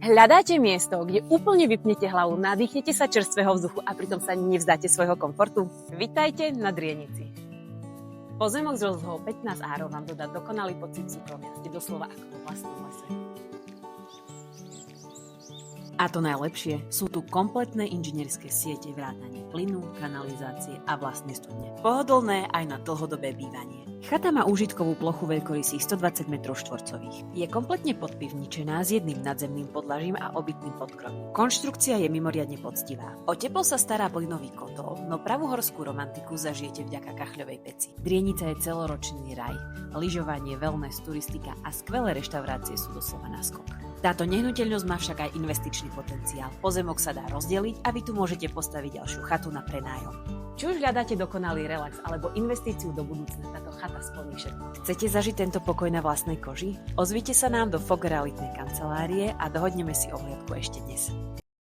Hľadáte miesto, kde úplne vypnete hlavu, nadýchnete sa čerstvého vzduchu a pritom sa nevzdáte svojho komfortu? Vitajte na Drienici. Pozemok s rozlohou 15 árov vám dodá dokonalý pocit súkromia, ste doslova ako vo vlastnom lese. A to najlepšie, sú tu kompletné inžinierské siete vrátane plynu, kanalizácie a vlastné studne. Pohodlné aj na dlhodobé bývanie. Chata má úžitkovú plochu veľkorysých 120 m2. Je kompletne podpivničená s jedným nadzemným podlažím a obytným podkrovom. Konštrukcia je mimoriadne poctivá. O teplo sa stará plynový kotol, no pravú horskú romantiku zažijete vďaka kachľovej peci. Drienica je celoročný raj. Lyžovanie, wellness, turistika a skvelé reštaurácie sú doslova na skok. Táto nehnuteľnosť má však aj investičný potenciál. Pozemok sa dá rozdeliť a vy tu môžete postaviť ďalšiu chatu na prenájom. Či už hľadáte dokonalý relax alebo investíciu do budúcna, táto chata splní všetko. Chcete zažiť tento pokoj na vlastnej koži? Ozvite sa nám do Fog realitnej kancelárie a dohodneme si ohliadku ešte dnes.